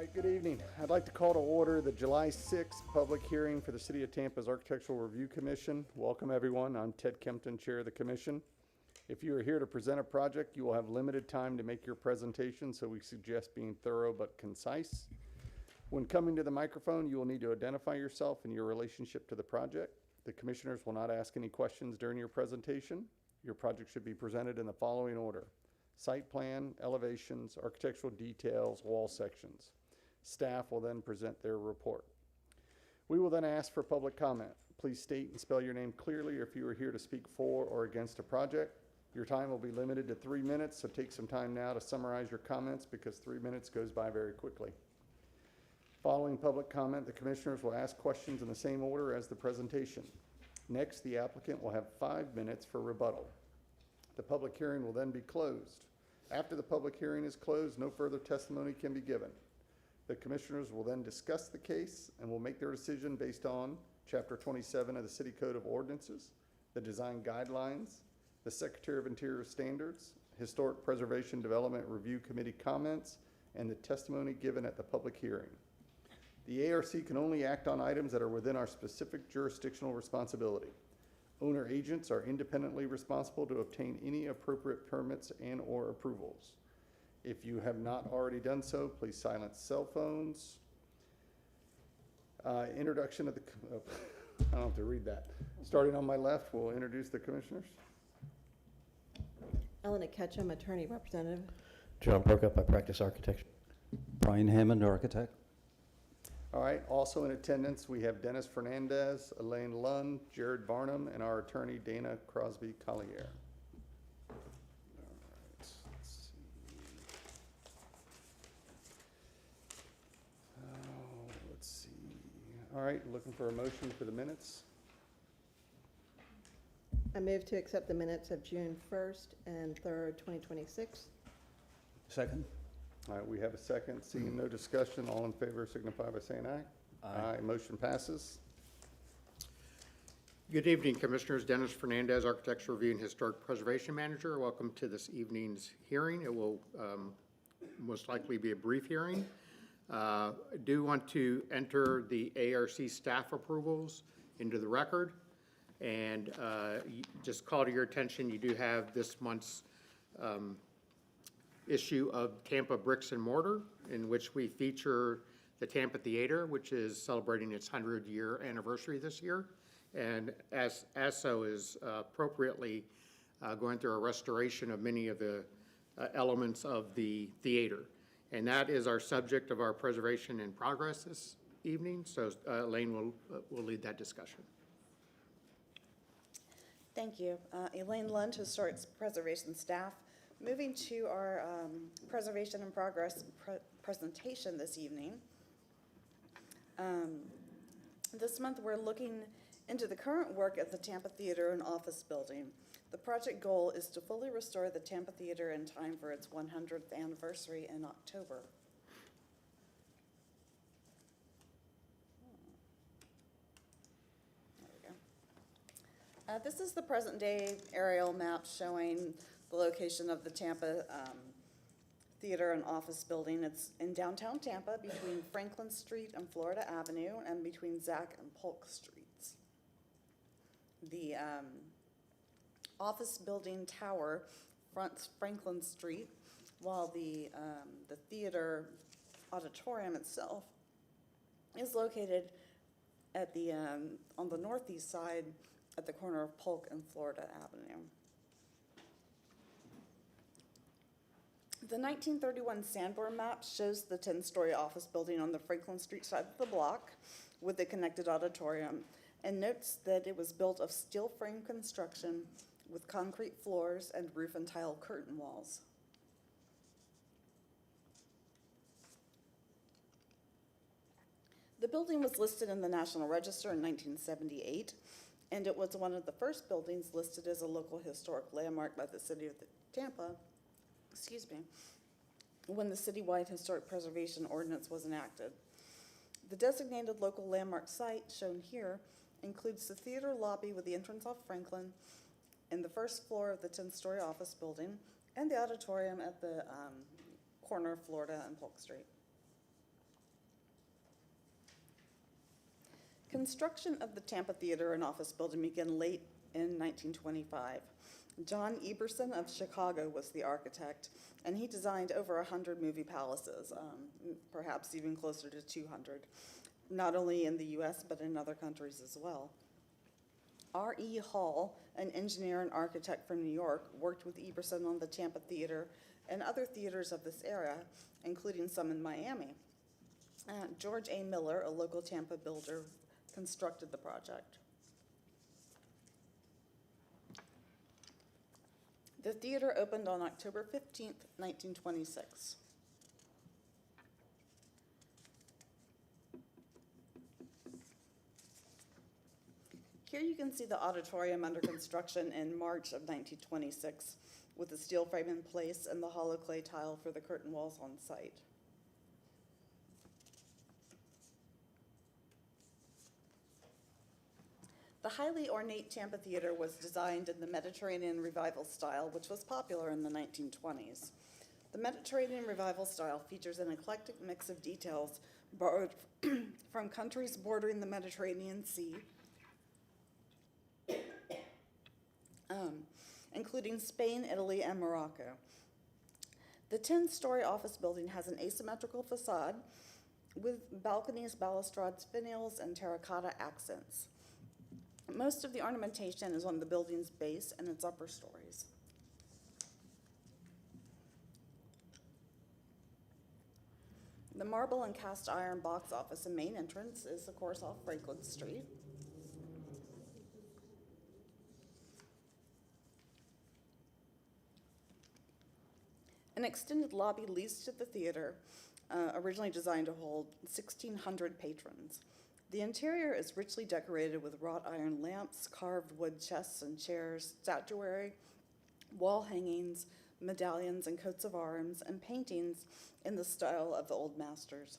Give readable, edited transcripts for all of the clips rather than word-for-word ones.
right, good evening. I'd like to call to order the July 6th public hearing for the City of Tampa's Architectural Review Commission. Welcome, everyone. I'm Ted Kempton, Chair of the Commission. If you are here to present a project, you will have limited time to make your presentation, so we suggest being thorough but concise. When coming to the microphone, you will need to identify yourself and your relationship to the project. The commissioners will not ask any questions during your presentation. Your project should be presented in the following order: site plan, elevations, architectural details, wall sections. Staff will then present their report. We will then ask for public comment. Please state and spell your name clearly if you are here to speak for or against a project. Your time will be limited to 3 minutes, so take some time now to summarize your comments because 3 minutes goes by very quickly. Following public comment, the commissioners will ask questions in the same order as the presentation. Next, the applicant will have 5 minutes for rebuttal. The public hearing will then be closed. After the public hearing is closed, no further testimony can be given. The commissioners will then discuss the case and will make their decision based on Chapter 27 of the City Code of Ordinances, the design guidelines, the Secretary of Interior standards, Historic Preservation Development Review Committee comments, and the testimony given at the public hearing. The ARC can only act on items that are within our specific jurisdictional responsibility. Owner agents are independently responsible to obtain any appropriate permits and/or approvals. If you have not already done so, please silence cell phones. Introduction of the, I don't have to read that. Starting on my left, we'll introduce the commissioners. Elena Ketchum, attorney representative. John Perkup, I practice architecture. Brian Hammond, architect. All right, also in attendance, we have Dennis Fernandez, Elaine Lund, Jared Varnum, and our attorney, Dana Crosby Collier. All right, let's see. Let's see. All right, looking for a motion for the minutes. I move to accept the minutes of June 1st and 3rd, 2026. Second. All right, we have a second. Seeing no discussion, all in favor signify by saying aye. Aye. Motion passes. Good evening, Commissioners. Dennis Fernandez, Architecture Review and Historic Preservation Manager. Welcome to this evening's hearing. It will most likely be a brief hearing. I do want to enter the ARC staff approvals into the record. And just call to your attention, you do have this month's issue of Tampa Bricks and Mortar, in which we feature the Tampa Theater, which is celebrating its 100-year anniversary this year, and as so is appropriately going through a restoration of many of the elements of the theater. And that is our subject of our preservation in progress this evening, so Elaine will lead that discussion. Thank you. Elaine Lund, Historic Preservation Staff. Moving to our Preservation in Progress presentation this evening. This month we're looking into the current work at the Tampa Theater and Office Building. The project goal is to fully restore the Tampa Theater in time for its 100th anniversary in October. This is the present day aerial map showing the location of the Tampa Theater and Office Building. It's in downtown Tampa between Franklin Street and Florida Avenue and between Zack and Polk Streets. The office building tower fronts Franklin Street, while the theater auditorium itself is located at the on the northeast side at the corner of Polk and Florida Avenue. The 1931 Sanborn map shows the 10-story office building on the Franklin Street side of the block with the connected auditorium, and notes that it was built of steel frame construction with concrete floors and roof and tile curtain walls. The building was listed in the National Register in 1978, and it was one of the first buildings listed as a local historic landmark by the City of Tampa, when the citywide historic preservation ordinance was enacted. The designated local landmark site shown here includes the theater lobby with the entrance off Franklin and the first floor of the 10-story office building and the auditorium at the corner of Florida and Polk Street. Construction of the Tampa Theater and Office Building began late in 1925. John Eberson of Chicago was the architect, and he designed over 100 movie palaces, perhaps even closer to 200, not only in the US, but in other countries as well. R.E. Hall, an engineer and architect from New York, worked with Eberson on the Tampa Theater and other theaters of this era, including some in Miami. George A. Miller, a local Tampa builder, constructed the project. The theater opened on October 15th, 1926. Here you can see the auditorium under construction in March of 1926 with the steel frame in place and the hollow clay tile for the curtain walls on site. The highly ornate Tampa Theater was designed in the Mediterranean Revival style, which was popular in the 1920s. The Mediterranean Revival style features an eclectic mix of details borrowed from countries bordering the Mediterranean Sea, including Spain, Italy, and Morocco. The 10-story office building has an asymmetrical facade with balconies, balustrades, finials, and terracotta accents. Most of the ornamentation is on the building's base and its upper stories. The marble and cast iron box office and main entrance is, of course, off Franklin Street. An extended lobby leads to the theater, originally designed to hold 1,600 patrons. The interior is richly decorated with wrought iron lamps, carved wood chests and chairs, statuary, wall hangings, medallions and coats of arms, and paintings in the style of the old masters.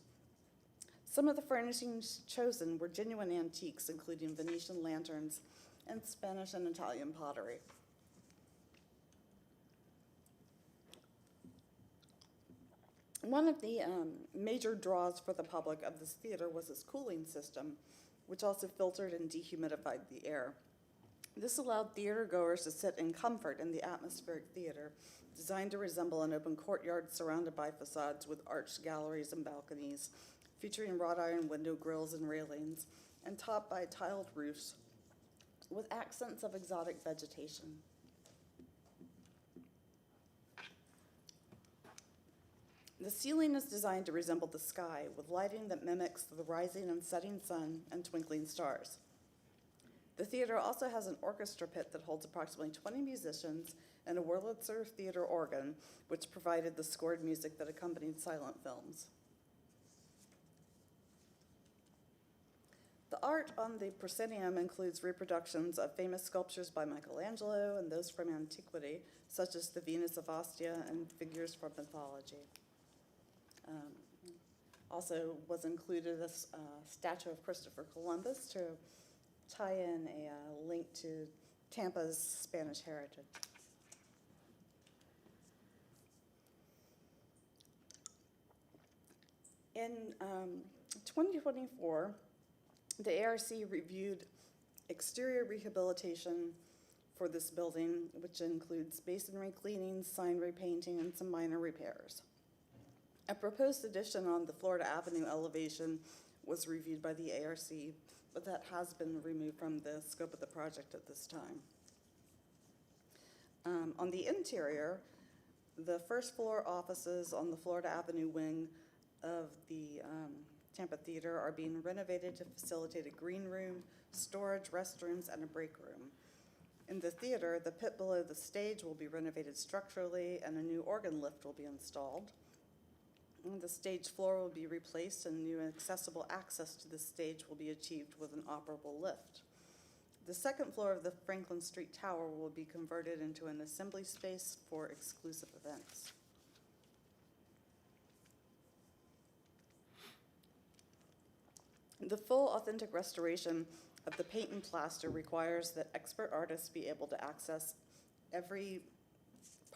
Some of the furnishings chosen were genuine antiques, including Venetian lanterns and Spanish and Italian pottery. One of the major draws for the public of this theater was its cooling system, which also filtered and dehumidified the air. This allowed theater goers to sit in comfort in the atmospheric theater, designed to resemble an open courtyard surrounded by facades with arched galleries and balconies, featuring wrought iron window grills and railings, and topped by tiled roofs with accents of exotic vegetation. The ceiling is designed to resemble the sky, with lighting that mimics the rising and setting sun and twinkling stars. The theater also has an orchestra pit that holds approximately 20 musicians and a Wurlitzer theater organ, which provided the scored music that accompanied silent films. The art on the proscenium includes reproductions of famous sculptures by Michelangelo and those from antiquity, such as the Venus of Ostia and figures from mythology. Also was included a statue of Christopher Columbus to tie in a link to Tampa's Spanish heritage. In 2024, the ARC reviewed exterior rehabilitation for this building, which includes masonry cleaning, sign repainting, and some minor repairs. A proposed addition on the Florida Avenue elevation was reviewed by the ARC, but that has been removed from the scope of the project at this time. On the interior, the first floor offices on the Florida Avenue wing of the Tampa Theater are being renovated to facilitate a green room, storage, restrooms, and a break room. In the theater, the pit below the stage will be renovated structurally and a new organ lift will be installed. The stage floor will be replaced and new accessible access to the stage will be achieved with an operable lift. The second floor of the Franklin Street Tower will be converted into an assembly space for exclusive events. The full authentic restoration of the paint and plaster requires that expert artists be able to access every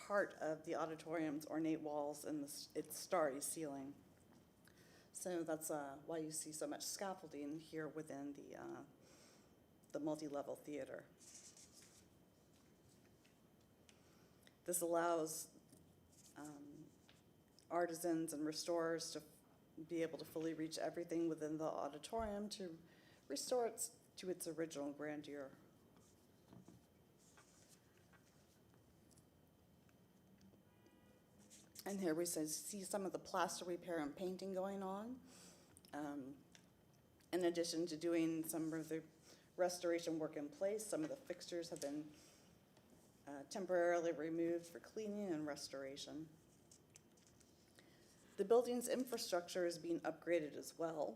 part of the auditorium's ornate walls and its starry ceiling. So that's why you see so much scaffolding here within the multi-level theater. This allows artisans and restorers to be able to fully reach everything within the auditorium to restore it to its original grandeur. And here we see some of the plaster repair and painting going on. In addition to doing some of the restoration work in place, some of the fixtures have been temporarily removed for cleaning and restoration. The building's infrastructure is being upgraded as well,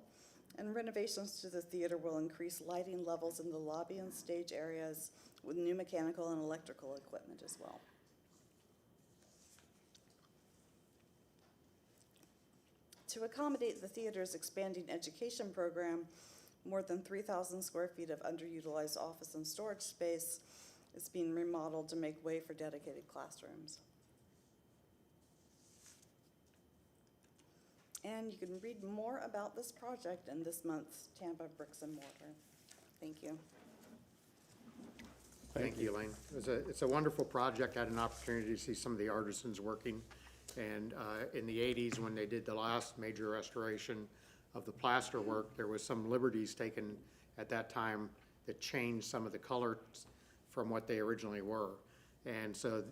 and renovations to the theater will increase lighting levels in the lobby and stage areas with new mechanical and electrical equipment as well. To accommodate the theater's expanding education program, more than 3,000 square feet of underutilized office and storage space is being remodeled to make way for dedicated classrooms. And you can read more about this project in this month's Tampa Bricks and Mortar. Thank you. Thank you, Elaine. It's a wonderful project. I had an opportunity to see some of the artisans working. And in the 80s, when they did the last major restoration of the plaster work, there was some liberties taken at that time that changed some of the colors from what they originally were. And so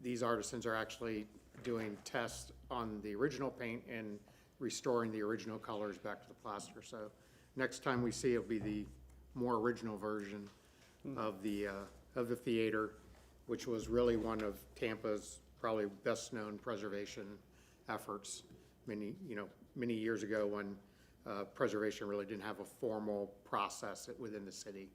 these artisans are actually doing tests on the original paint and restoring the original colors back to the plaster. So next time we see, it'll be the more original version of the theater, which was really one of Tampa's probably best-known preservation efforts many years ago when preservation really didn't have a formal process within the city.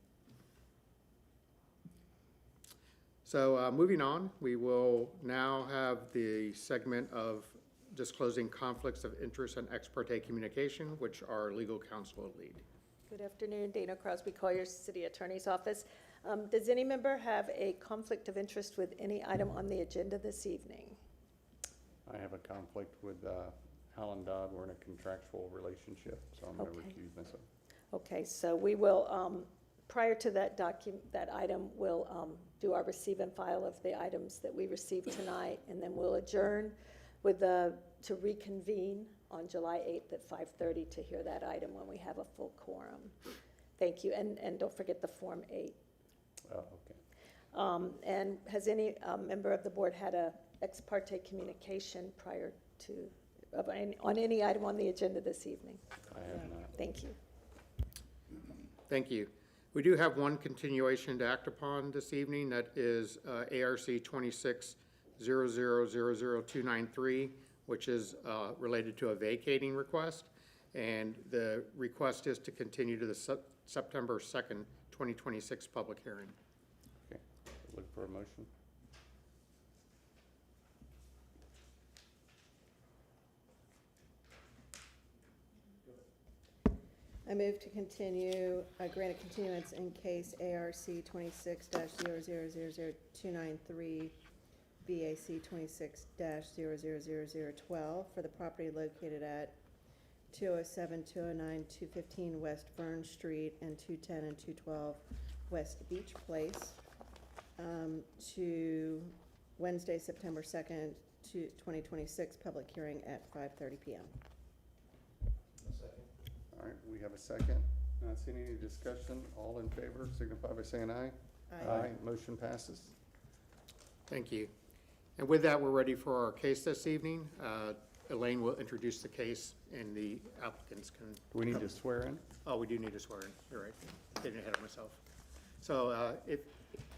So moving on, we will now have the segment of disclosing conflicts of interest and ex parte communication, which our legal counsel will lead. Good afternoon, Dana Crosby Collier, City Attorney's Office. Does any member have a conflict of interest with any item on the agenda this evening? I have a conflict with Alan Dodd. We're in a contractual relationship, so I'm going to Okay. recuse myself. Okay, so we will, prior to that item, we'll do our receive and file of the items that we received tonight, and then we'll adjourn to reconvene on July 8th at 5:30 to hear that item when we have a full quorum. Thank you, and don't forget the Form 8. Oh, okay. And has any member of the board had a ex parte communication prior to, on any item on the agenda this evening? I have not. Thank you. Thank you. We do have one continuation to act upon this evening. That is ARC 2600000293, which is related to a vacating request. And the request is to continue to the September 2nd, 2026 public hearing. Okay, look for a motion. I move to continue, grant a continuance in case ARC 26-00000293, BAC 26-000012 for the property located at 207, 209, 215 West Fern Street and 210 and 212 West Beach Place, to Wednesday, September 2nd, 2026, public hearing at 5:30 p.m. All right, we have a second. Not seeing any discussion. All in favor, signify by saying aye. Aye. Motion passes. Thank you. And with that, we're ready for our case this evening. Elaine will introduce the case and the applicants can. Do we need to swear in? Oh, we do need to swear in. You're right. Getting ahead of myself. So if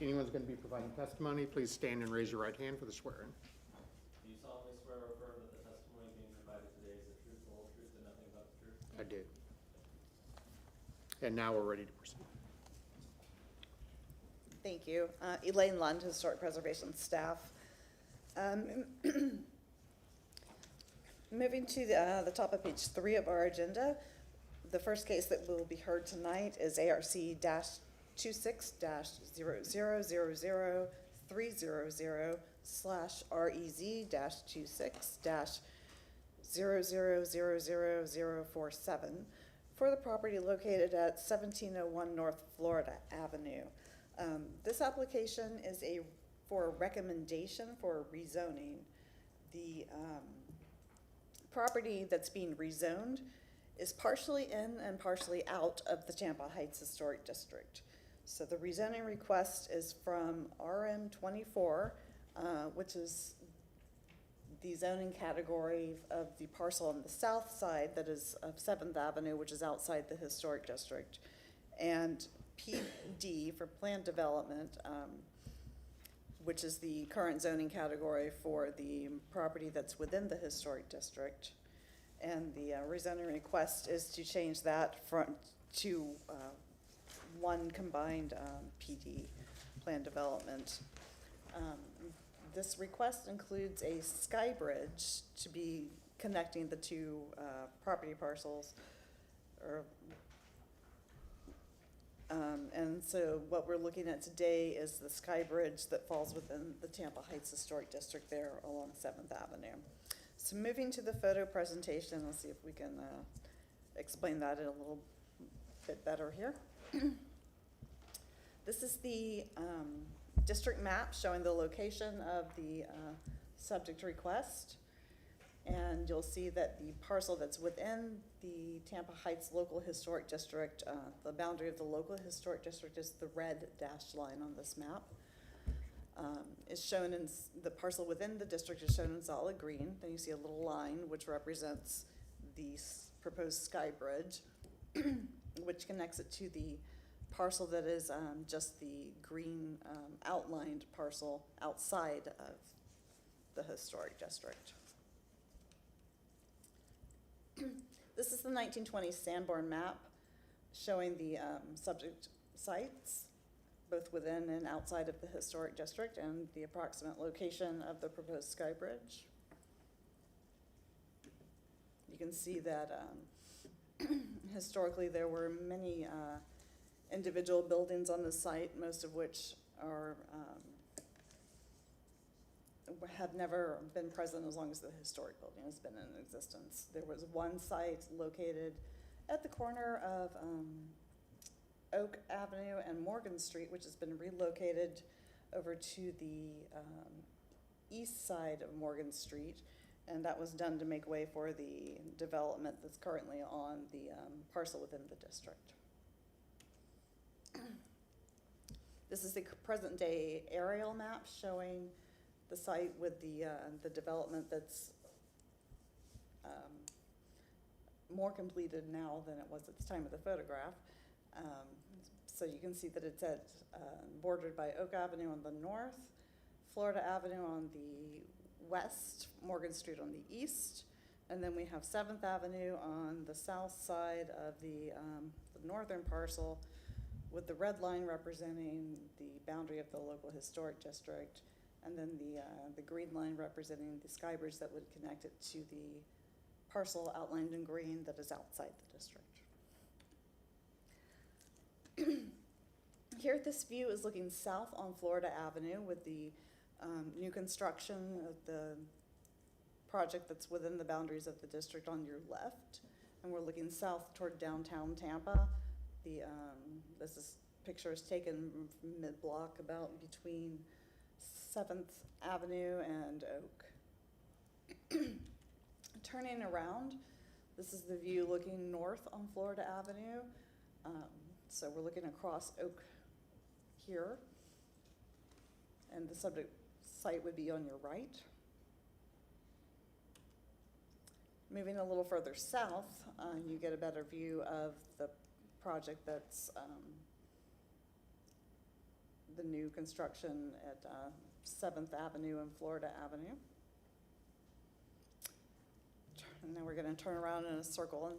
anyone's going to be providing testimony, please stand and raise your right hand for the swearing. Do you solemnly swear or affirm that the testimony being provided today is the truth, the whole truth, and nothing but the truth? I do. And now we're ready to proceed. Thank you. Elaine Lund, Historic Preservation staff. Moving to the top of page 3 of our agenda, the first case that will be heard tonight is ARC-26-00000300/REZ-26-00000293 0000047 for the property located at 1701 North Florida Avenue. This application is for a recommendation for rezoning. The property that's being rezoned is partially in and partially out of the Tampa Heights Historic District. So the rezoning request is from RM 24, which is the zoning category of the parcel on the south side that is of 7th Avenue, which is outside the historic district, and PD for planned development, which is the current zoning category for the property that's within the historic district. And the rezoning request is to change that to one combined PD, planned development. This request includes a sky bridge to be connecting the two property parcels. And so what we're looking at today is the sky bridge that falls within the Tampa Heights Historic District there along 7th Avenue. So moving to the photo presentation, let's see if we can explain that in a little bit better here. This is the district map showing the location of the subject request. And you'll see that the parcel that's within the Tampa Heights Local Historic District, the boundary of the local historic district is the red dashed line on this map. Is shown in, the parcel within the district is shown in solid green. Then you see a little line which represents the proposed sky bridge, which connects it to the parcel that is just the green outlined parcel outside of the historic district. This is the 1920 Sanborn map showing the subject sites, both within and outside of the historic district, and the approximate location of the proposed sky bridge. You can see that historically there were many individual buildings on the site, most of which are have never been present as long as the historic building has been in existence. There was one site located at the corner of Oak Avenue and Morgan Street, which has been relocated over to the east side of Morgan Street, and that was done to make way for the development that's currently on the parcel within the district. This is the present day aerial map showing the site with the development that's more completed now than it was at the time of the photograph. So you can see that it's bordered by Oak Avenue on the north, Florida Avenue on the west, Morgan Street on the east, and then we have 7th Avenue on the south side of the northern parcel, with the red line representing the boundary of the local historic district, and then the green line representing the sky bridge that would connect it to the parcel outlined in green that is outside the district. Here, this view is looking south on Florida Avenue with the new construction of the project that's within the boundaries of the district on your left, and we're looking south toward downtown Tampa. This picture is taken mid-block, about between 7th Avenue and Oak. Turning around, this is the view looking north on Florida Avenue. So we're looking across Oak here, and the subject site would be on your right. Moving a little further south, you get a better view of the project that's the new construction at 7th Avenue and Florida Avenue. And then we're going to turn around in a circle and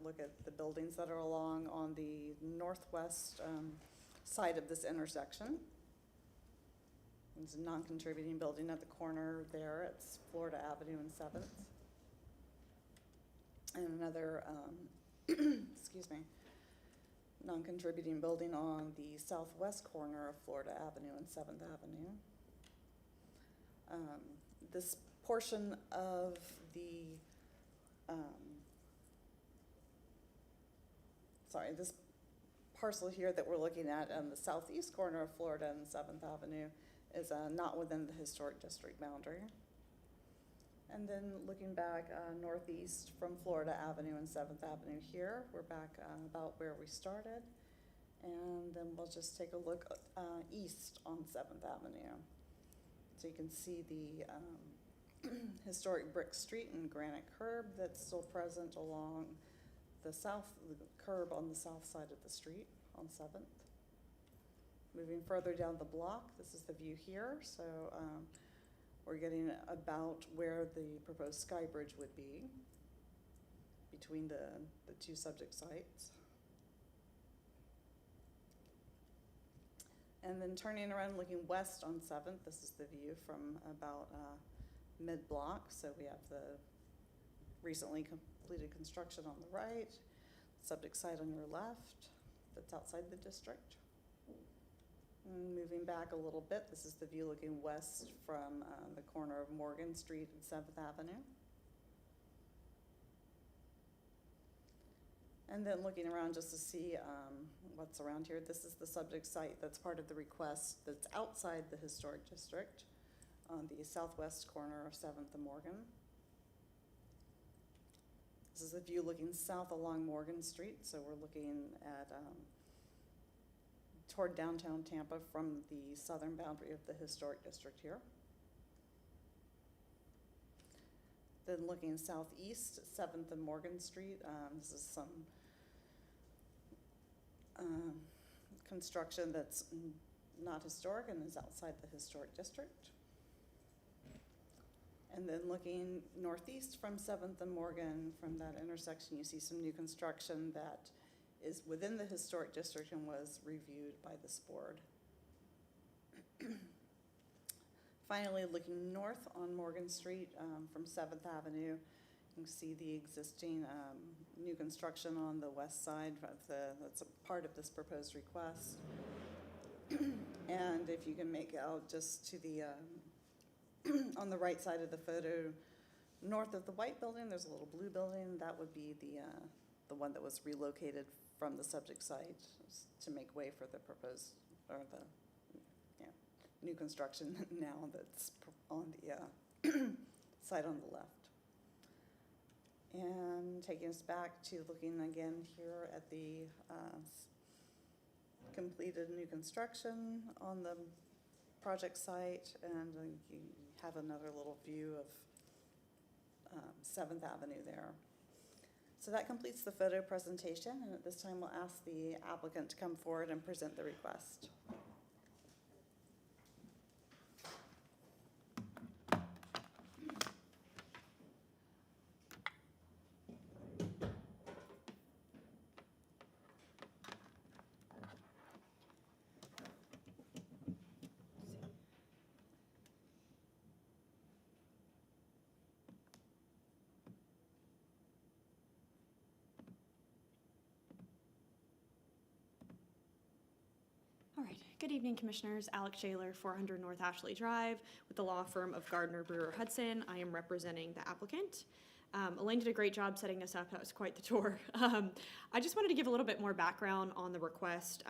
look at the buildings that are along on the northwest side of this intersection. There's a non-contributing building at the corner there. It's Florida Avenue and 7th. And another, excuse me, non-contributing building on the southwest corner of Florida Avenue and 7th Avenue. This portion of the sorry, this parcel here that we're looking at on the southeast corner of Florida and 7th Avenue is not within the historic district boundary. And then looking back northeast from Florida Avenue and 7th Avenue here, we're back about where we started. And then we'll just take a look east on 7th Avenue. So you can see the historic brick street and granite curb that's still present along the curb on the south side of the street on 7th. Moving further down the block, this is the view here. So we're getting about where the proposed sky bridge would be between the two subject sites. And then turning around, looking west on 7th, this is the view from about mid-block. So we have the recently completed construction on the right, subject site on your left, that's outside the district. And moving back a little bit, this is the view looking west from the corner of Morgan Street and 7th Avenue. And then looking around just to see what's around here. This is the subject site that's part of the request that's outside the historic district on the southwest corner of 7th and Morgan. This is a view looking south along Morgan Street. So we're looking at toward downtown Tampa from the southern boundary of the historic district here. Then looking southeast, 7th and Morgan Street. This is some construction that's not historic and is outside the historic district. And then looking northeast from 7th and Morgan, from that intersection, you see some new construction that is within the historic district and was reviewed by this board. Finally, looking north on Morgan Street from 7th Avenue, you can see the existing new construction on the west side of that's a part of this proposed request. And if you can make out just to the, on the right side of the photo, north of the white building, there's a little blue building. That would be the one that was relocated from the subject site to make way for the proposed, or the new construction now that's on the side on the left. And taking us back to looking again here at the completed new construction on the project site, and you have another little view of 7th Avenue there. So that completes the photo presentation, and at this time we'll ask the applicant to come forward and present the request. All right. Good evening, Commissioners. Alex Shaler, 400 North Ashley Drive, with the law firm of Gardner Brewer Hudson. I am representing the applicant. Elaine did a great job setting this up. That was quite the tour. I just wanted to give a little bit more background on the request.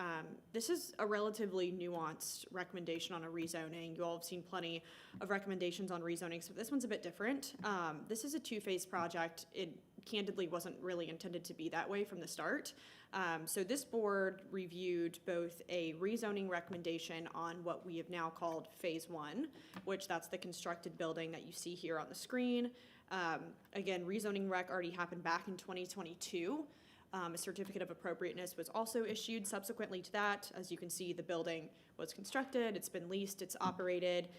This is a relatively nuanced recommendation on a rezoning. You all have seen plenty of recommendations on rezoning, so this one's a bit different. This is a two-phase project. It candidly wasn't really intended to be that way from the start. So this board reviewed both a rezoning recommendation on what we have now called Phase 1, which that's the constructed building that you see here on the screen. Again, rezoning rec already happened back in 2022. A certificate of appropriateness was also issued subsequently to that. As you can see, the building was constructed, it's been leased, it's operated,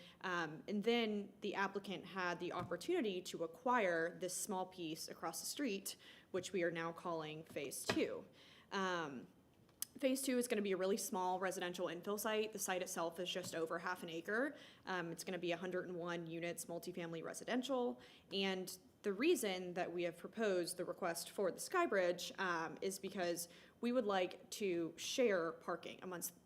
and then the applicant had the opportunity to acquire this small piece across the street, which we are now calling Phase 2. Phase 2 is going to be a really small residential infill site. The site itself is just over half an acre. It's going to be 101 units, multifamily residential. And the reason that we have proposed the request for the Skybridge is because we would like to share parking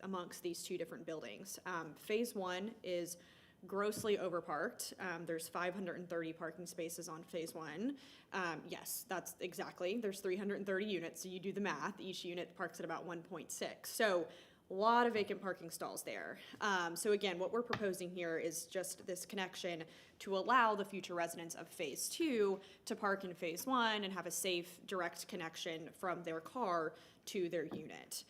amongst these two different buildings. Phase 1 is grossly overparked. There's 530 parking spaces on phase one. Yes, that's exactly. There's 330 units, so you do the math. Each unit parks at about 1.6. So a lot of vacant parking stalls there. So again, what we're proposing here is just this connection to allow the future residents of phase two to park in phase one and have a safe, direct connection from their car to their unit.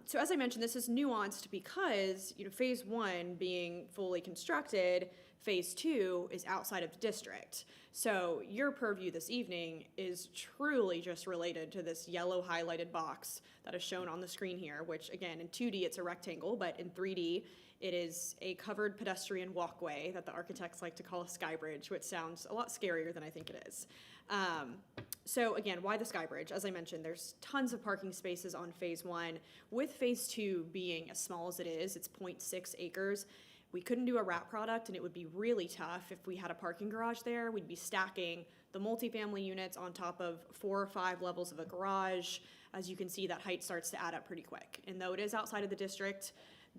So as I mentioned, this is nuanced because, phase one being fully constructed, phase two is outside of the district. So your purview this evening is truly just related to this yellow highlighted box that is shown on the screen here, which again, in 2D, it's a rectangle, but in 3D, it is a covered pedestrian walkway that the architects like to call a sky bridge, which sounds a lot scarier than I think it is. So again, why the sky bridge? As I mentioned, there's tons of parking spaces on phase one. With phase two being as small as it is, it's 0.6 acres. We couldn't do a wrap product, and it would be really tough if we had a parking garage there. We'd be stacking the multifamily units on top of 4 or 5 levels of a garage. As you can see, that height starts to add up pretty quick. And though it is outside of the district,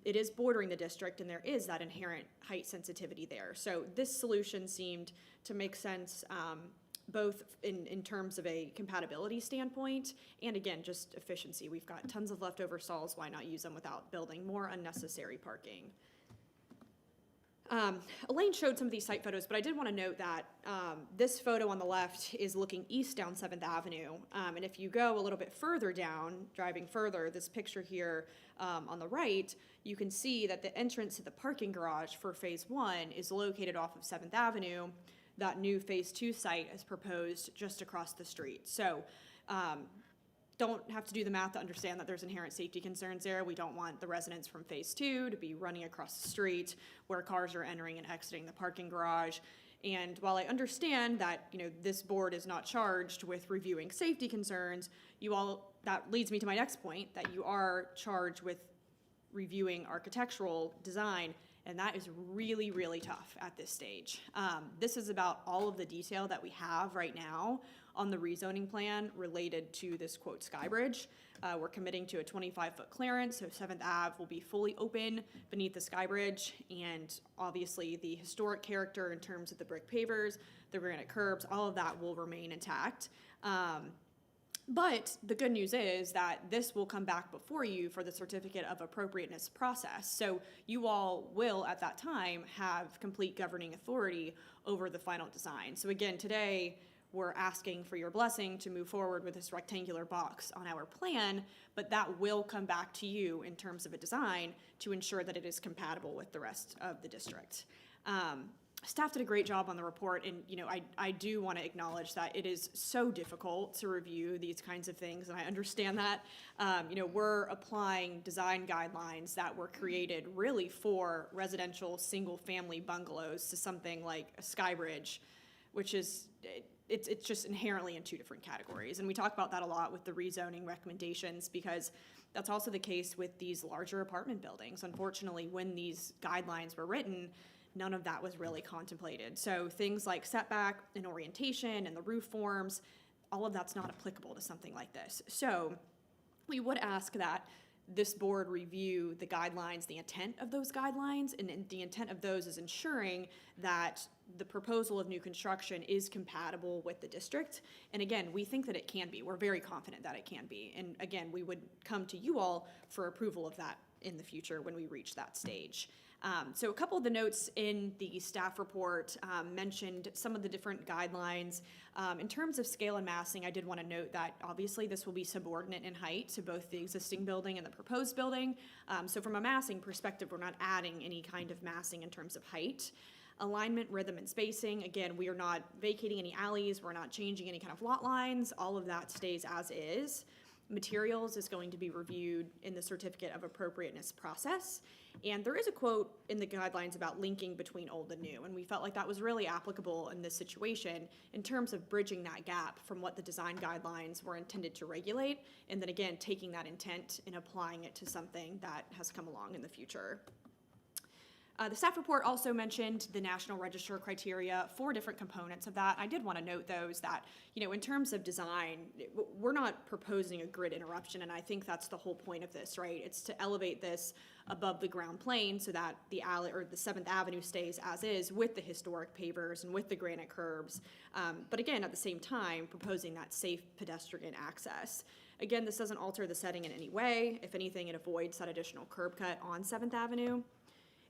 it is bordering the district, and there is that inherent height sensitivity there. So this solution seemed to make sense, both in terms of a compatibility standpoint and again, just efficiency. We've got tons of leftover stalls. Why not use them without building more unnecessary parking? Elaine showed some of these site photos, but I did want to note that this photo on the left is looking east down 7th Avenue. And if you go a little bit further down, driving further, this picture here on the right, you can see that the entrance to the parking garage for phase one is located off of 7th Avenue. That new phase two site is proposed just across the street. So don't have to do the math to understand that there's inherent safety concerns there. We don't want the residents from phase two to be running across the street where cars are entering and exiting the parking garage. And while I understand that, this board is not charged with reviewing safety concerns, that leads me to my next point, that you are charged with reviewing architectural design, and that is really, really tough at this stage. This is about all of the detail that we have right now on the rezoning plan related to this quote sky bridge. We're committing to a 25-foot clearance, so 7th Ave will be fully open beneath the sky bridge, and obviously the historic character in terms of the brick pavers, the granite curbs, all of that will remain intact. But the good news is that this will come back before you for the certificate of appropriateness process. So you all will, at that time, have complete governing authority over the final design. So again, today, we're asking for your blessing to move forward with this rectangular box on our plan, but that will come back to you in terms of a design to ensure that it is compatible with the rest of the district. Staff did a great job on the report, and I do want to acknowledge that it is so difficult to review these kinds of things, and I understand that. We're applying design guidelines that were created really for residential single-family bungalows to something like a sky bridge, which is it's just inherently in 2 different categories. And we talk about that a lot with the rezoning recommendations, because that's also the case with these larger apartment buildings. Unfortunately, when these guidelines were written, none of that was really contemplated. So things like setback and orientation and the roof forms, all of that's not applicable to something like this. So we would ask that this board review the guidelines, the intent of those guidelines, and the intent of those is ensuring that the proposal of new construction is compatible with the district. And again, we think that it can be. We're very confident that it can be. And again, we would come to you all for approval of that in the future when we reach that stage. So a couple of the notes in the staff report mentioned some of the different guidelines. In terms of scale and massing, I did want to note that obviously this will be subordinate in height to both the existing building and the proposed building. So from a massing perspective, we're not adding any kind of massing in terms of height. Alignment, rhythm, and spacing, again, we are not vacating any alleys, we're not changing any kind of lot lines, all of that stays as is. Materials is going to be reviewed in the certificate of appropriateness process. And there is a quote in the guidelines about linking between old and new, and we felt like that was really applicable in this situation in terms of bridging that gap from what the design guidelines were intended to regulate, and then again, taking that intent and applying it to something that has come along in the future. The staff report also mentioned the National Register criteria, 4 different components of that. I did want to note those that, in terms of design, we're not proposing a grid interruption, and I think that's the whole point of this, right? It's to elevate this above the ground plane so that the alley or the 7th Avenue stays as is with the historic pavers and with the granite curbs. But again, at the same time, proposing that safe pedestrian access. Again, this doesn't alter the setting in any way. If anything, it avoids that additional curb cut on 7th Avenue.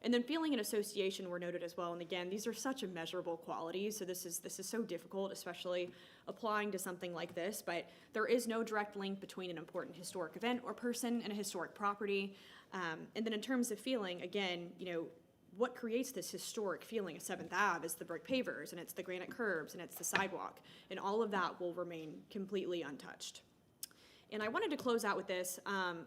And then feeling and association were noted as well. And again, these are such immeasurable qualities, so this is so difficult, especially applying to something like this. But there is no direct link between an important historic event or person and a historic property. And then in terms of feeling, again, what creates this historic feeling of 7th Ave is the brick pavers, and it's the granite curbs, and it's the sidewalk. And all of that will remain completely untouched. And I wanted to close out with this.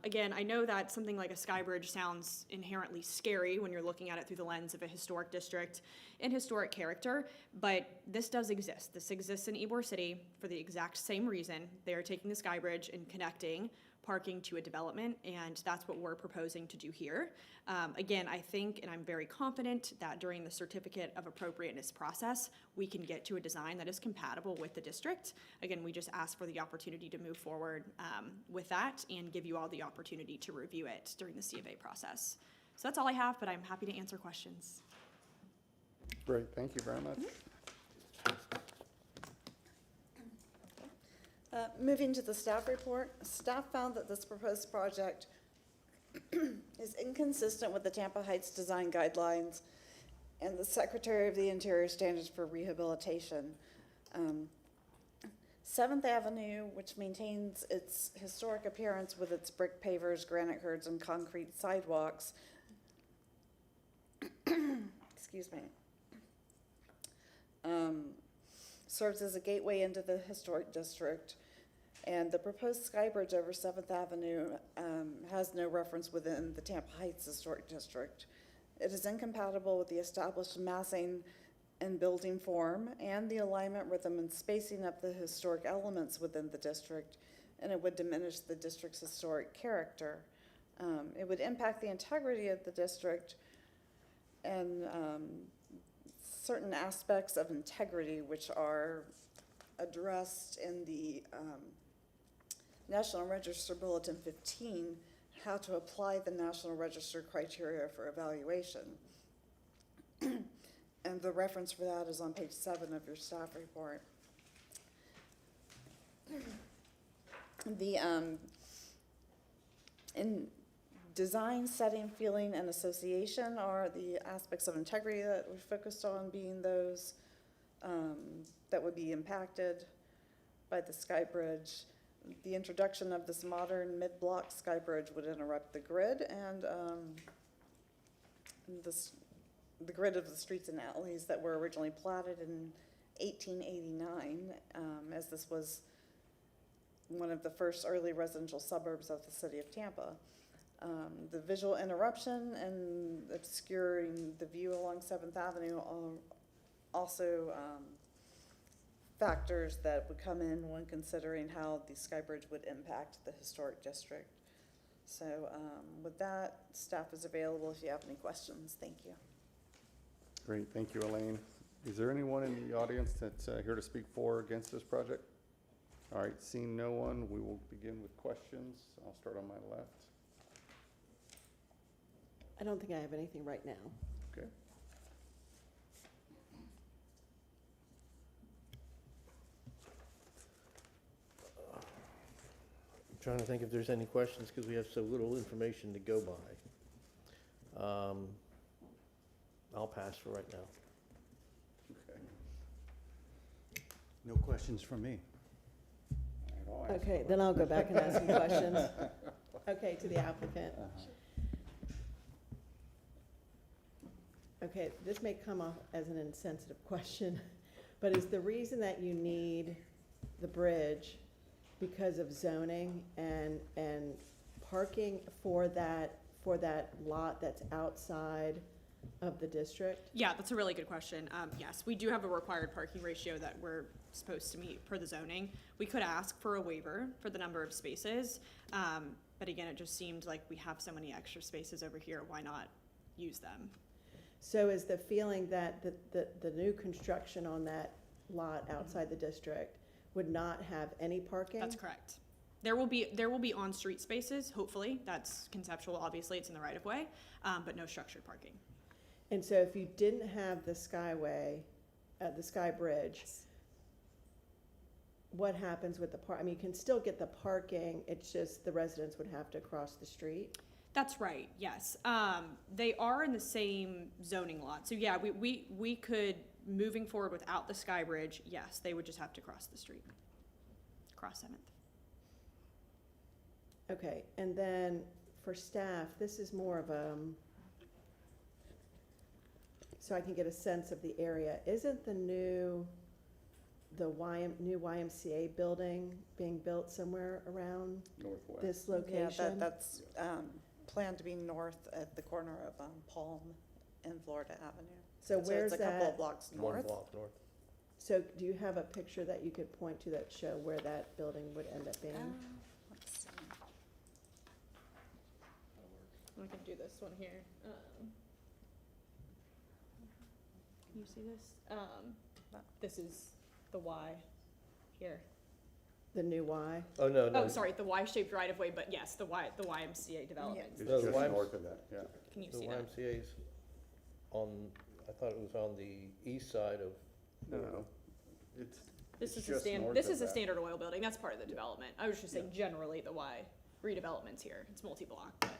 Again, I know that something like a sky bridge sounds inherently scary when you're looking at it through the lens of a historic district and historic character, but this does exist. This exists in Ybor City for the exact same reason. They are taking the sky bridge and connecting parking to a development, and that's what we're proposing to do here. Again, I think, and I'm very confident, that during the certificate of appropriateness process, we can get to a design that is compatible with the district. Again, we just ask for the opportunity to move forward with that and give you all the opportunity to review it during the C of A process. So that's all I have, but I'm happy to answer questions. Great, thank you very much. Moving to the staff report, staff found that this proposed project is inconsistent with the Tampa Heights design guidelines and the Secretary of the Interior standards for rehabilitation. 7th Avenue, which maintains its historic appearance with its brick pavers, granite curbs, and concrete sidewalks, excuse me, serves as a gateway into the historic district, and the proposed sky bridge over 7th Avenue has no reference within the Tampa Heights Historic District. It is incompatible with the established massing and building form and the alignment, rhythm, and spacing of the historic elements within the district, and it would diminish the district's historic character. It would impact the integrity of the district and certain aspects of integrity which are addressed in the National Register Bulletin 15, how to apply the National Register criteria for evaluation. And the reference for that is on page 7 of your staff report. The in design, setting, feeling, and association are the aspects of integrity that we focused on, being those that would be impacted by the sky bridge. The introduction of this modern mid-block sky bridge would interrupt the grid and the grid of the streets and alleys that were originally platted in 1889, as this was one of the first early residential suburbs of the city of Tampa. The visual interruption and obscuring the view along 7th Avenue are also factors that would come in when considering how the sky bridge would impact the historic district. So with that, staff is available if you have any questions. Thank you. Great, thank you, Elaine. Is there anyone in the audience that's here to speak for or against this project? All right, seeing no one, we will begin with questions. I'll start on my left. I don't think I have anything right now. Okay. I'm trying to think if there's any questions because we have so little information to go by. I'll pass for right now. Okay. No questions from me. All right, I'll ask Okay, one. then I'll go back and ask some questions. Okay, to the applicant. Okay, this may come off as an insensitive question, but is the reason that you need the bridge because of zoning and parking for that lot that's outside of the district? Yeah, that's a really good question. Yes, we do have a required parking ratio that we're supposed to meet per the zoning. We could ask for a waiver for the number of spaces, but again, it just seemed like we have so many extra spaces over here, why not use them? So is the feeling that the new construction on that lot outside the district would not have any parking? That's correct. There will be on-street spaces, hopefully. That's conceptual, obviously, it's in the right of way, but no structured parking. And so if you didn't have the Skyway, the Sky Bridge, what happens with the I mean, you can still get the parking, it's just the residents would have to cross the street? That's right, yes. They are in the same zoning lot. So yeah, we could, moving forward without the Sky Bridge, yes, they would just have to cross the street. Cross 7th. Okay, and then for staff, this is more of a, so I can get a sense of the area. Isn't the new YMCA building being built somewhere around Northwest. this Yeah, location? that's planned to be north at the corner of Palm and Florida Avenue. So where's it's a couple that? of blocks One north. block north. So do you have a picture that you could point to that show where that building would end up being? Let's see. We can do this one here. Can you see this? This is the Y here. The new Y? Oh, no, no. Oh, sorry, the Y-shaped right-of-way, but yes, the YMCA development. It's No, the just YMCA north of that, yeah. Can you The see that? YMCA's on, I thought it was on the east side of. No, it's, This it's is a just north this of is a that. standard oil building. That's part of the development. I was just saying generally the Y redevelopment's here. It's multi-block, but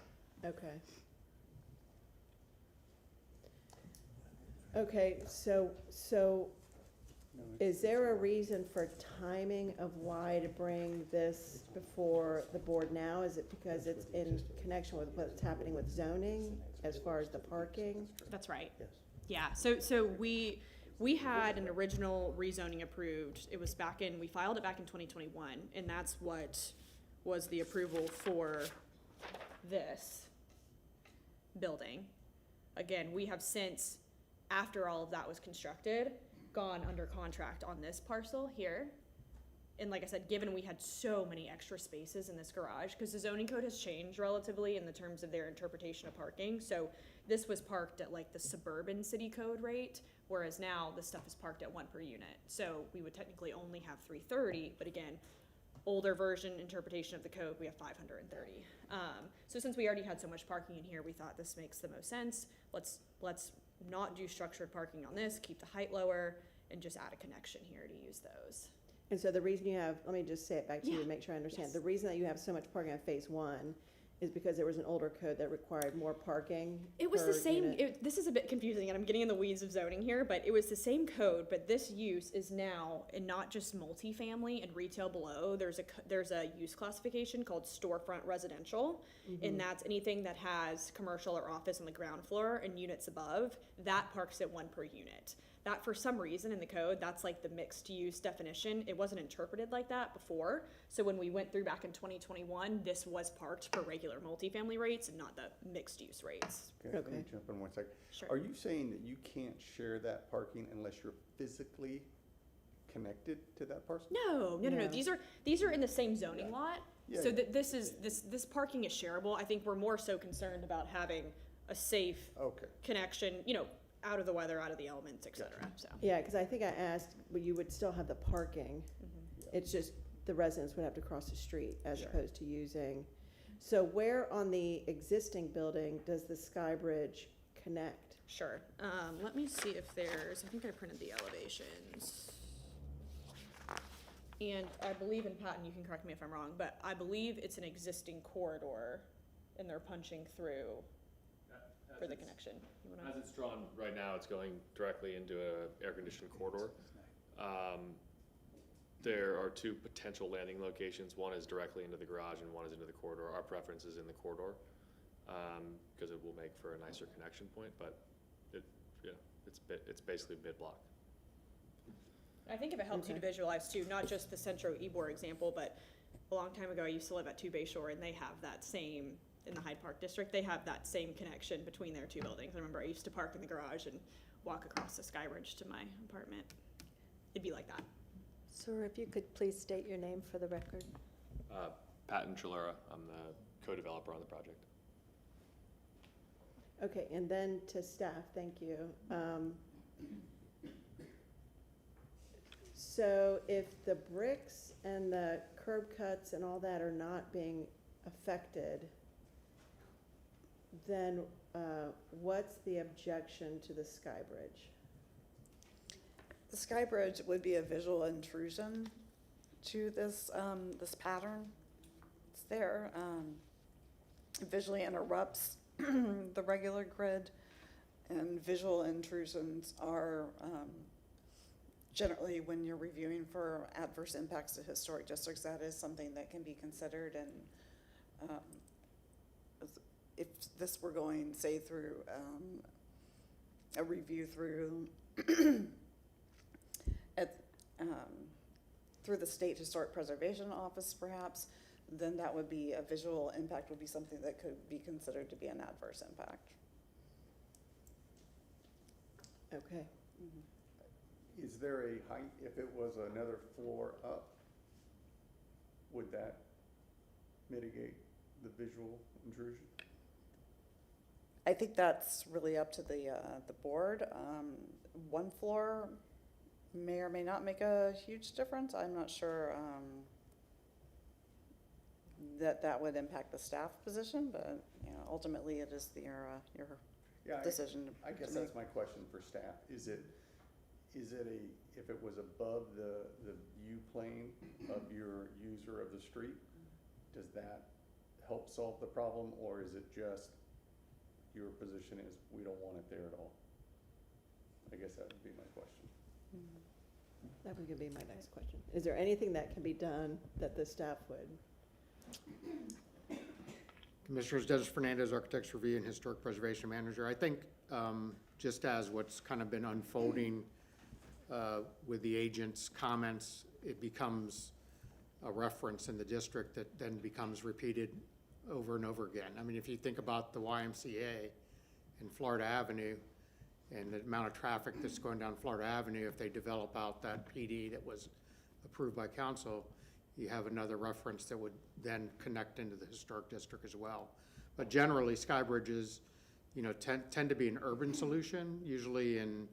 Okay. Okay, so No, is there a reason for timing of why to bring this before the board now? Is it because it's in connection with what's happening with zoning as far as the parking? that's right. Yes. Yeah, so we had an original rezoning approved. It was we filed it back in 2021, and that's what was the approval for this building. Again, we have since, after all of that was constructed, gone under contract on this parcel here. And like I said, given we had so many extra spaces in this garage, because the zoning code has changed relatively in the terms of their interpretation of parking. So this was parked at like the suburban city code rate, whereas now this stuff is parked at 1 per unit. So we would technically only have 330, but again, older version interpretation of the code, we have 530. So since we already had so much parking in here, we thought this makes the most sense. Let's not do structured parking on this, keep the height lower, and just add a connection here to use those. And so the reason you have, let me just say it back to you Yeah. to make sure I understand. Yes. The reason that you have so much parking on phase one is because there was an older code that required more parking It was the per same, unit? this is a bit confusing, and I'm getting in the weeds of zoning here, but it was the same code, but this use is now, and not just multifamily and retail below, there's a use classification called storefront residential, and that's anything that has commercial or office on the ground floor and units above, that parks at 1 per unit. That, for some reason in the code, that's like the mixed use definition. It wasn't interpreted like that before. So when we went through back in 2021, this was parked for regular multifamily rates and not the mixed use rates. Okay, let me Okay. jump in 1 second. Sure. Are you saying that you can't share that parking unless you're physically connected to that parcel? No. No. These are in the same zoning lot. Yeah, So yeah. that this parking is shareable. I think we're more so concerned about having a safe Okay, connection, out of the weather, out of the elements, et cetera. So Yeah, because I think I asked, but you would still have the parking. It's just the residents would have to cross the street as Yeah. opposed to using. So where on the existing building does the Sky Bridge connect? sure. Let me see if there's. I think I printed the elevations. And I believe in Patton, you can correct me if I'm wrong, but I believe it's an existing corridor, and they're punching through for the connection. You wanna- As it's drawn right now, it's going directly into a air-conditioned corridor. There are 2 potential landing locations. One is directly into the garage and one is into the corridor. Our preference is in the corridor, because it will make for a nicer connection point, but it's basically mid-block. I think if it helps you to Okay. visualize too, not just the Centro Ybor example, but a long time ago, I used to live at 2 Bayshore, and they have that same, in the Hyde Park district, they have that same connection between their 2 buildings. I remember I used to park in the garage and walk across the Sky Bridge to my apartment. It'd be like that. Sir, if you could please state your name for the record. Patton Chalura, I'm the co-developer on the project. Okay, and then to staff, thank you. So if the bricks and the curb cuts and all that are not being affected, then what's the objection to the Sky Bridge? The Sky Bridge would be a visual intrusion to this, this pattern. It's there, visually interrupts the regular grid, and visual intrusions are, generally, when you're reviewing for adverse impacts to historic districts, that is something that can be considered, and if this were going, say, through a review through through the State Historic Preservation Office, perhaps, then that would be, a visual impact would be something that could be considered to be an adverse impact. Okay. Is there a height, if it was another floor up, would that mitigate the visual intrusion? I think that's really up to the board. One floor may or may not make a huge difference. I'm not sure that would impact the staff position, but you know, ultimately it is your Yeah, decision. I guess to that's make. my question for staff. Is it if it was above the view plane of your user of the street, does that help solve the problem, or is it just your position is we don't want it there at all? I guess that would be my question. That was gonna be my next question. Is there anything that can be done that the staff would? Commissioners, Dennis Fernandez, Architects Review and Historic Preservation Manager. I think just as what's kind of been unfolding with the agent's comments, it becomes a reference in the district that then becomes repeated over and over again. I mean, if you think about the YMCA in Florida Avenue and the amount of traffic that's going down Florida Avenue, if they develop out that PD that was approved by council, you have another reference that would then connect into the historic district as well. But generally, sky bridges, you know, tend to be an urban solution, usually in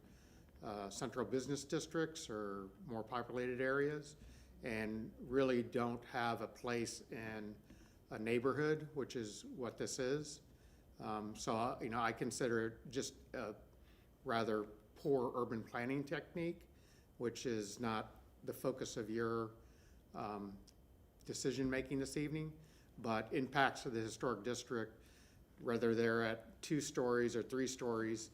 central business districts or more populated areas, and really don't have a place in a neighborhood, which is what this is. So, you know, I consider it just a rather poor urban planning technique, which is not the focus of your decision-making this evening, but impacts to the historic district, whether they're at 2 stories or 3 stories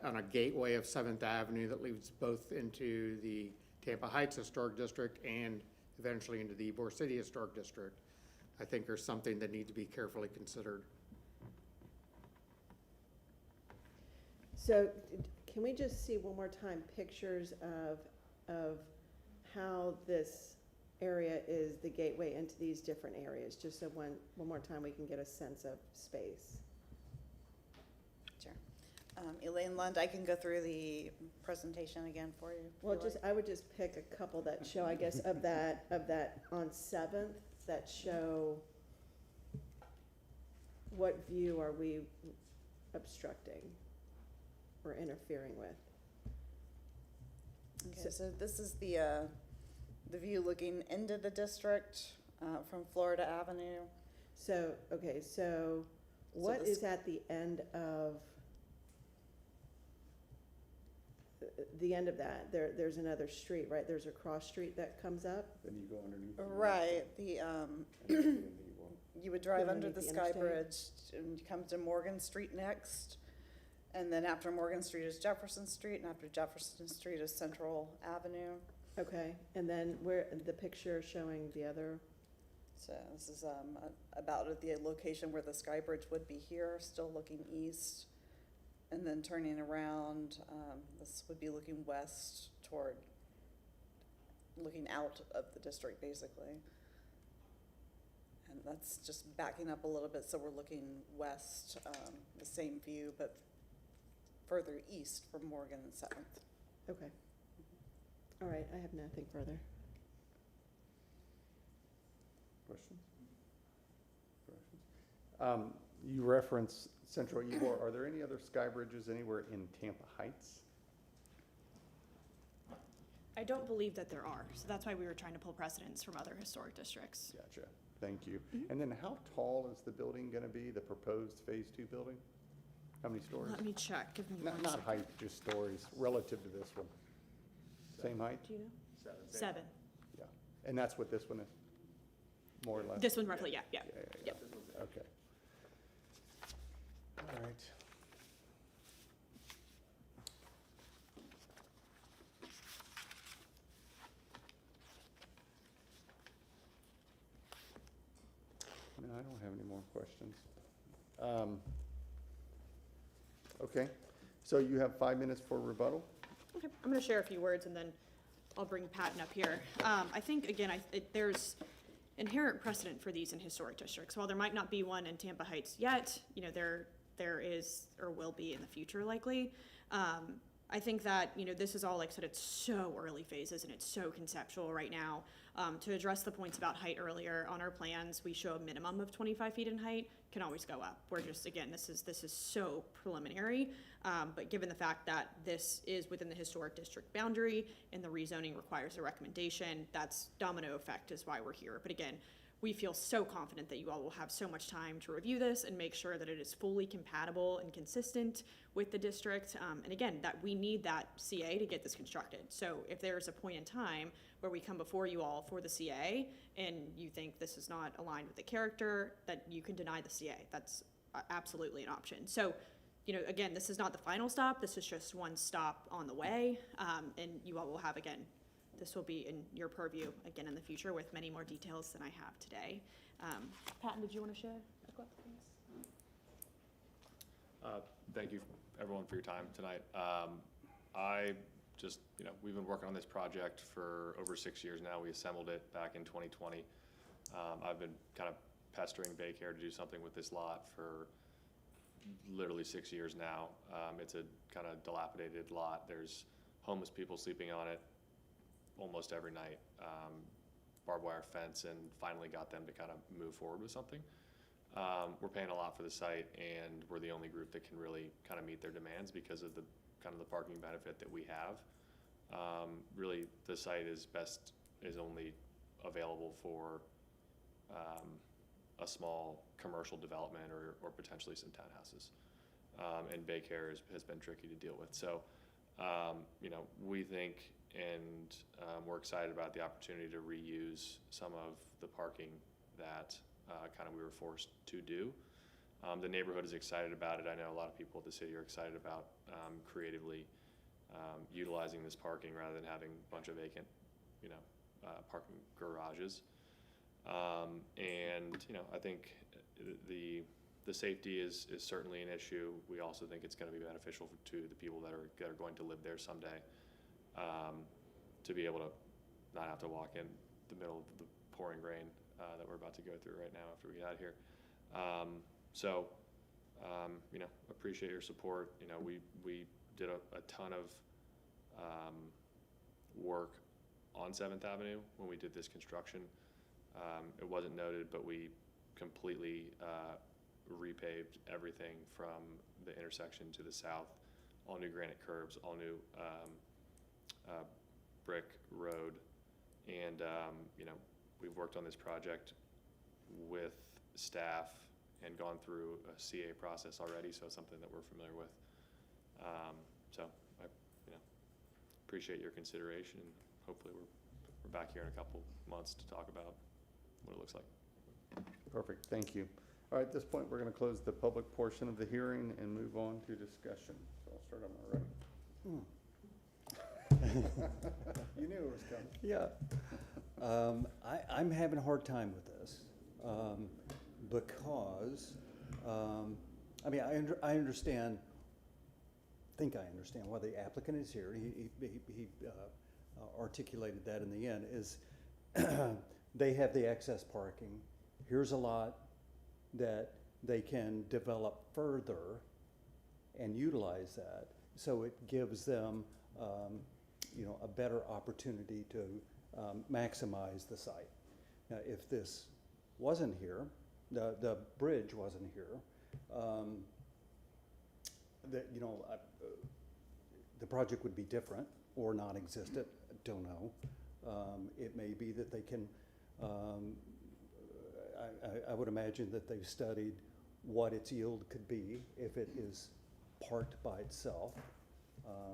on a gateway of 7th Avenue that leads both into the Tampa Heights Historic District and eventually into the Ybor City Historic District, I think are something that need to be carefully considered. So can we just see one more time pictures of how this area is the gateway into these different areas, just so one more time we can get a sense of space? Sure. Elaine Lund, I can go through the presentation again for you. if Well, you like. I would just pick a couple that show, I guess, of that on 7th, that show what view are we obstructing or interfering with. Okay, so this is the view looking into the district from Florida Avenue. So, okay, so what this- is at the end of that? There's another street, right? There's a cross street that comes up? Then you go underneath. Right, the, and you won't- you would drive under Underneath the the Sky interstate? Bridge and you come to Morgan Street next. And then after Morgan Street is Jefferson Street, and after Jefferson Street is Central Avenue. Okay, and then where, the picture showing the other, So this is about at the location where the Sky Bridge would be here, still looking east. And then turning around, this would be looking west toward, looking out of the district, basically. And that's just backing up a little bit, so we're looking west, the same view, but further east from Morgan and 7th. okay. All right, I have nothing further. Questions? You reference Central Ybor. Are there any other sky bridges anywhere in Tampa Heights? I don't believe that there are, so that's why we were trying to pull precedents from other historic districts. Gotcha. Thank you. And then how tall is the building going to be, the proposed Phase 2 building? How many stories? Let me check, give me one Not second. height, just stories, relative to this one. Same height? Do you know? 7. 7. Yeah. And that's what this one is? More or less? This one roughly, yeah. Yeah. Yep. Okay. All right. No, I don't have any more questions. Okay, so you have 5 minutes for rebuttal? Okay, I'm going to share a few words and then I'll bring Patton up here. I think, again, there's inherent precedent for these in historic districts. While there might not be one in Tampa Heights yet, you know, there is or will be in the future likely. I think that, you know, this is all, like I said, it's so early phases and it's so conceptual right now. To address the points about height earlier, on our plans, we show a minimum of 25 feet in height, can always go up. We're just, again, this is so preliminary, but given the fact that this is within the historic district boundary and the rezoning requires a recommendation, that's domino effect is why we're here. But again, we feel so confident that you all will have so much time to review this and make sure that it is fully compatible and consistent with the district. And again, that we need that CA to get this constructed. So if there's a point in time where we come before you all for the CA and you think this is not aligned with the character, that you can deny the CA. That's absolutely an option. So, you know, again, this is not the final stop. This is just one stop on the way. And you all will have, again, this will be in your purview again in the future with many more details than I have today. Patton, did you want to share a couple things? Thank you, everyone, for your time tonight. I just, you know, we've been working on this project for over 6 years now. We assembled it back in 2020. I've been kind of pestering Baycare to do something with this lot for literally 6 years now. It's a kind of dilapidated lot. There's homeless people sleeping on it almost every night. Barbed wire fence, and finally got them to kind of move forward with something. We're paying a lot for the site, and we're the only group that can really kind of meet their demands because of the kind of the parking benefit that we have. Really, the site is only available for a small commercial development or potentially some townhouses. And Baycare has been tricky to deal with. So, you know, we think and we're excited about the opportunity to reuse some of the parking that kind of we were forced to do. The neighborhood is excited about it. I know a lot of people at the city are excited about creatively utilizing this parking rather than having a bunch of vacant, you know, parking garages. And, you know, I think the safety is certainly an issue. We also think it's going to be beneficial to the people that are going to live there someday, to be able to not have to walk in the middle of the pouring rain that we're about to go through right now after we get out of here. So, you know, appreciate your support. You know, we did a ton of work on 7th Avenue when we did this construction. It wasn't noted, but we completely repaved everything from the intersection to the south, all new granite curbs, all new brick road. And, you know, we've worked on this project with staff and gone through a CA process already, so it's something that we're familiar with. So I, you know, appreciate your consideration. Hopefully we're back here in a couple months to talk about what it looks like. Perfect, thank you. All right, at this point, we're going to close the public portion of the hearing and move on to discussion. So I'll start on my right. You knew it was coming. Yeah. I'm having a hard time with this because, I mean, I understand, think I understand why the applicant is here. He articulated that in the end, is they have the excess parking. Here's a lot that they can develop further and utilize that. So it gives them, you know, a better opportunity to maximize the site. Now, if this wasn't here, the bridge wasn't here, that, you know, the project would be different or non-existent, don't know. It may be that they can, I would imagine that they've studied what its yield could be if it is parked by itself.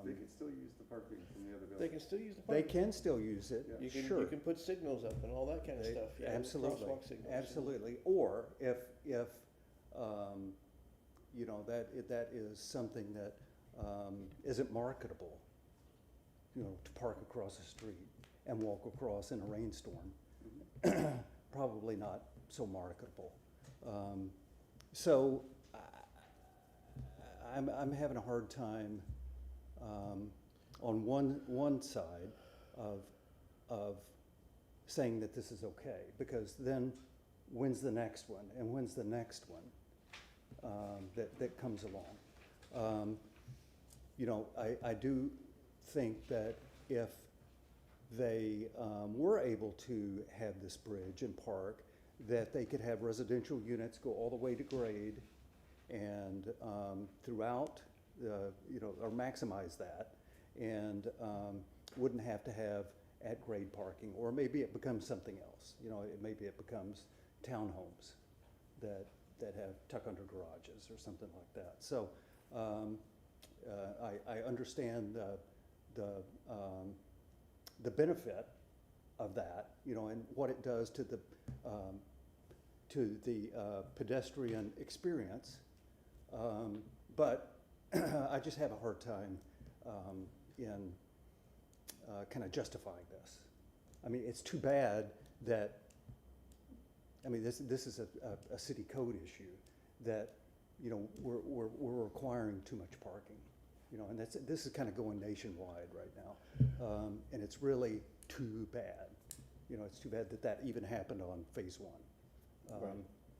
They could still use the parking from the other They building. can still use the They parking. can still use it, You can, sure. you can put signals up and all that kind of stuff. Yeah, Absolutely, crosswalk signals. absolutely. Or if, you know, that is something that isn't marketable, you know, to park across the street and walk across in a rainstorm, probably not so marketable. So I'm having a hard time on one side of saying that this is okay, because then when's the next one, and when's the next one that comes along? You know, I do think that if they were able to have this bridge and park, that they could have residential units go all the way to grade and throughout, you know, or maximize that, and wouldn't have to have at-grade parking, or maybe it becomes something else. You know, maybe it becomes townhomes that have tuck-under garages or something like that. So I understand the benefit of that, you know, and what it does to the pedestrian experience, but I just have a hard time in kind of justifying this. I mean, it's too bad that, I mean, this is a city code issue that, you know, we're requiring too much parking, you know, and this is kind of going nationwide right now, and it's really too bad. You know, it's too bad that even happened on phase one.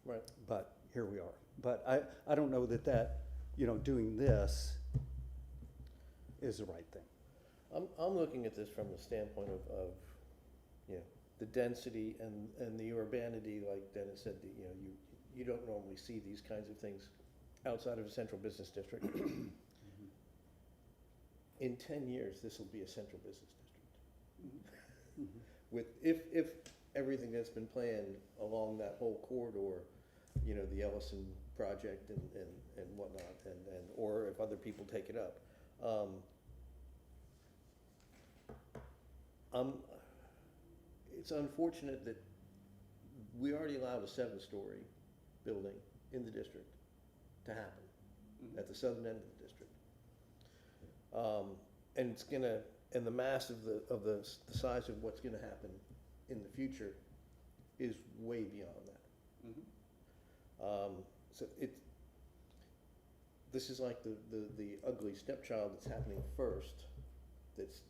Right. But here we are. But I don't know that, you know, doing this is the right thing. I'm looking at this from the standpoint of you know, the density and the urbanity, like Dennis said, you know, you don't normally see these kinds of things outside of a central business district. In 10 years, this will be a central business district. With, if everything that's been planned along that whole corridor, you know, the Ellison project and whatnot, or if other people take it up. It's unfortunate that we already allowed a 7-story building in the district to happen at the southern end of the district. And it's gonna, and the mass of the size of what's gonna happen in the future is way beyond that. So this is like the ugly stepchild that's happening first, that's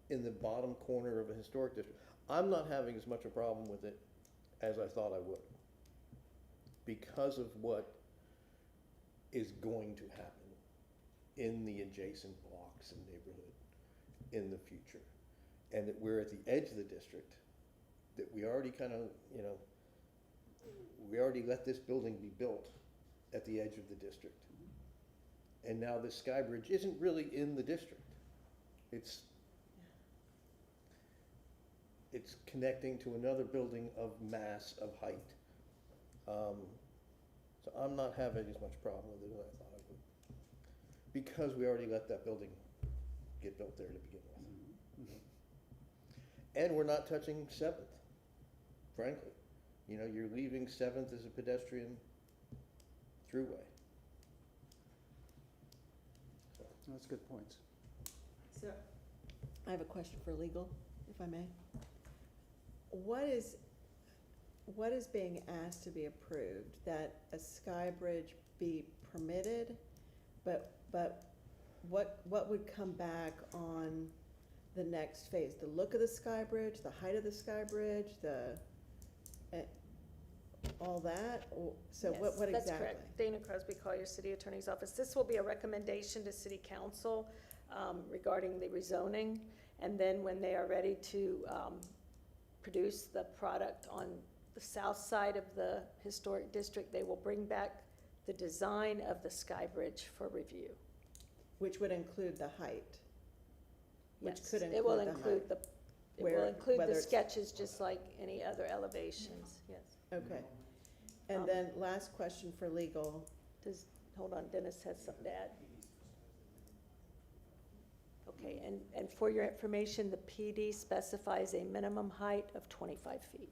in the bottom corner of a historic district. I'm not having as much a problem with it as I thought I would, because of what is going to happen in the adjacent blocks and neighborhood in the future. And that we're at the edge of the district, that we already kind of, you know, we already let this building be built at the edge of the district. And now this sky bridge isn't really in the district. It's connecting to another building of mass, of height. So I'm not having as much problem with it as I thought I would, because we already let that building get built there to begin with. And we're not touching 7th, frankly. You know, you're leaving 7th as a pedestrian throughway. So, That's good points. So, I have a question for legal, if I may. What is being asked to be approved? That a sky bridge be permitted, but what would come back on the next phase? The look of the sky bridge, the height of the sky bridge, all that? So Yes, what exactly? That's correct. Dana Crosby, Collier City Attorney's Office. This will be a recommendation to City Council regarding the rezoning. And then when they are ready to produce the product on the south side of the historic district, they will bring back the design of the Sky Bridge for review. Which would include the height. Which Yes, could it will include the include height. the, it Where- will include whether the it's- sketches, just like any other elevations, yes. Okay. And Um, then last question for legal. Does, hold on, Dennis has something to add. Okay, and for your information, the PD specifies a minimum height of 25 feet.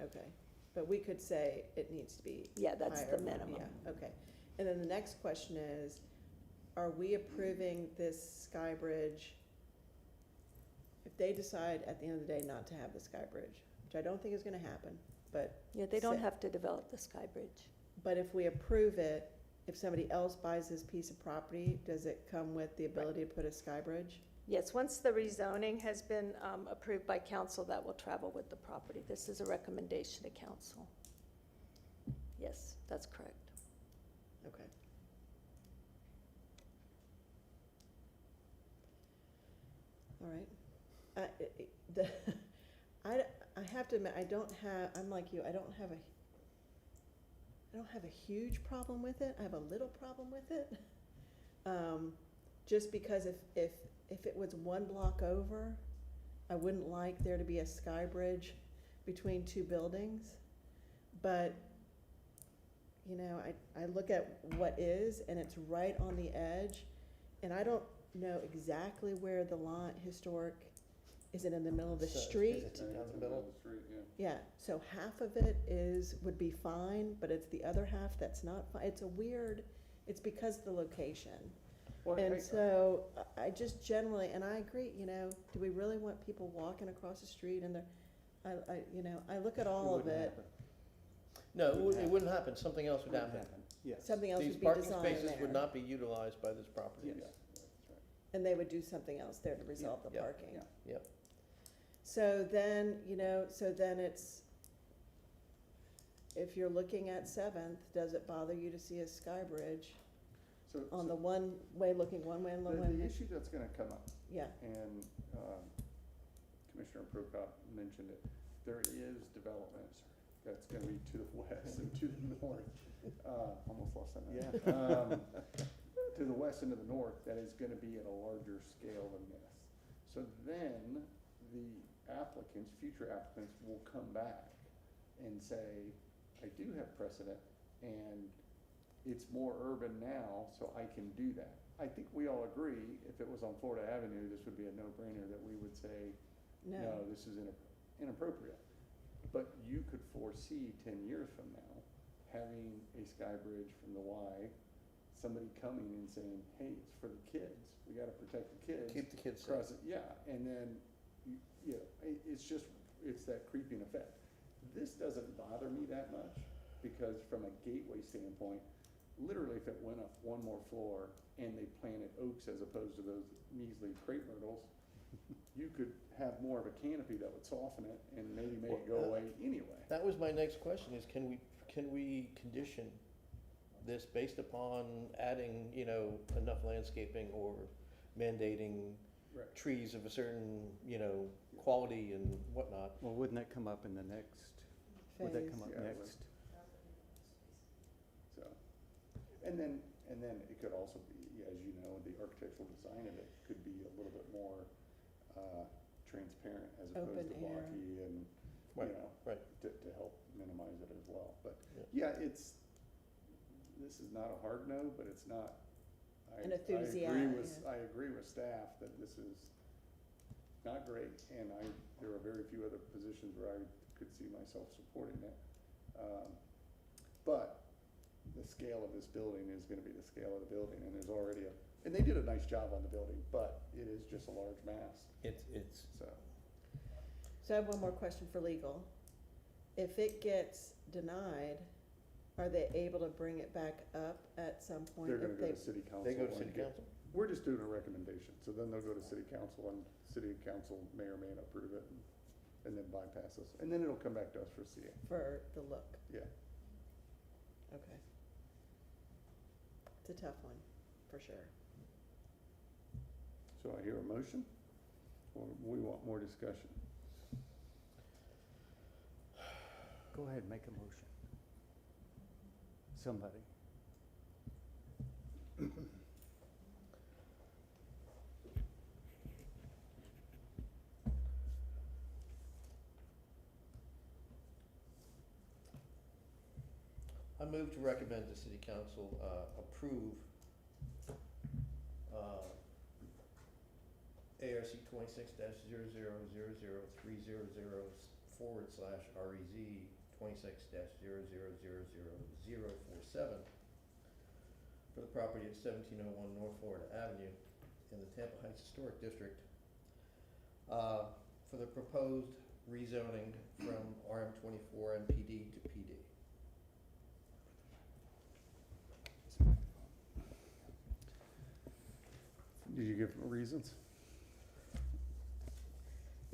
Okay, but we could say it needs to be Yeah, that's the higher. minimum. Yeah, okay. And then the next question is, are we approving this Sky Bridge if they decide at the end of the day not to have the Sky Bridge, which I don't think is gonna happen, but, Yeah, they don't Say- have to develop the Sky Bridge. but if we approve it, if somebody else buys this piece of property, does it come with the ability to put a Sky Bridge? Yes, once the rezoning has been approved by council, that will travel with the property. This is a recommendation to council. Yes, that's correct. Okay. All right. The, I have to admit, I don't have, I'm like you, I don't have a huge problem with it. I have a little problem with it. Just because if it was one block over, I wouldn't like there to be a sky bridge between two buildings. But, you know, I look at what is, and it's right on the edge, and I don't know exactly where the line, historic, is it in the middle of the So, is street? it down the middle? Yeah, so half of it would be fine, but it's the other half that's not fine. It's a weird, it's because of the location. Well, And so I just generally, and I agree, you know, do we really want people walking across the street and I look at all of it, No, it wouldn't happen, something else would happen. Yes. something else These would be parking designed spaces would there. not be utilized by this property. Yes. And they would do something else there to resolve the Yeah, parking. yeah. Yep. So then, so then it's, if you're looking at Seventh, does it bother you to see a sky bridge So, on so the one way looking one way and one the way? issue that's gonna come up, Yeah, and, Commissioner Prokop mentioned it, there is development that's gonna be to the west and to the north. Almost lost that. Yeah. To the west and to the north, that is gonna be at a larger scale than this. So then, the applicants, future applicants will come back and say, I do have precedent, and it's more urban now, so I can do that. I think we all agree, if it was on Florida Avenue, this would be a no-brainer, that we would say, no, no, this is inappropriate. But you could foresee 10 years from now, having a sky bridge from the Y, somebody coming and saying, hey, it's for the kids, we gotta protect the kids. Keep the kids safe. Cross it, yeah, and then, it's just, it's that creeping effect. This doesn't bother me that much, because from a gateway standpoint, literally if it went up one more floor and they planted oaks as opposed to those measly crepe myrtles, you could have more of a canopy that would soften it and maybe make it go away anyway. That was my next question, is can we condition this based upon adding, enough landscaping or mandating Right. trees of a certain, quality and whatnot? Well, wouldn't that come up in the next, would that come up Yeah, it would. next? So, and then it could also be, as you know, the architectural design of it could be a little bit more, transparent as opposed Open to air. blocky and, Right, right. to help minimize it as well. But, Yeah. yeah, this is not a hard no, but it's not. An enthusiasm, I agree with staff that this is not great, and there are very few other positions where I could see myself supporting it. But the scale of this building is gonna be the scale of the building, and there's already and they did a nice job on the building, but it is just a large mass, It's, so. So I have one more question for legal. If it gets denied, are they able to bring it back up at some point? They're gonna if go they- to city council. they go to and city get- council? We're just doing a recommendation, so then they'll go to city council, and city council may or may not approve it, and then bypass us, and then it'll come back to us for CA, For the look, yeah. okay. It's a tough one, for sure. So I hear a motion, or we want more discussion? Go ahead, make a motion. Somebody. I move to recommend the city council approve ARC 26-00003000/REZ 26-00000047 for the property at 1701 North Florida Avenue in the Tampa Heights Historic District for the proposed rezoning from RM24 MPD to PD. Did you give reasons?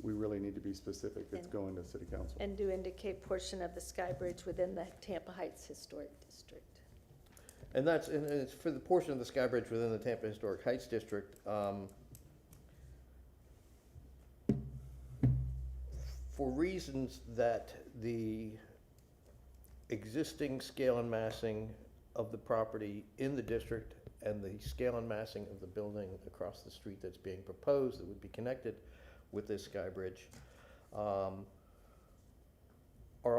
We really need to be specific. It's And- going to city council. And do indicate portion of the Sky Bridge within the Tampa Heights Historic District. And it's for the portion of the Sky Bridge within the Tampa Historic Heights District. For reasons that the existing scale and massing of the property in the district and the scale and massing of the building across the street that's being proposed that would be connected with this Sky Bridge are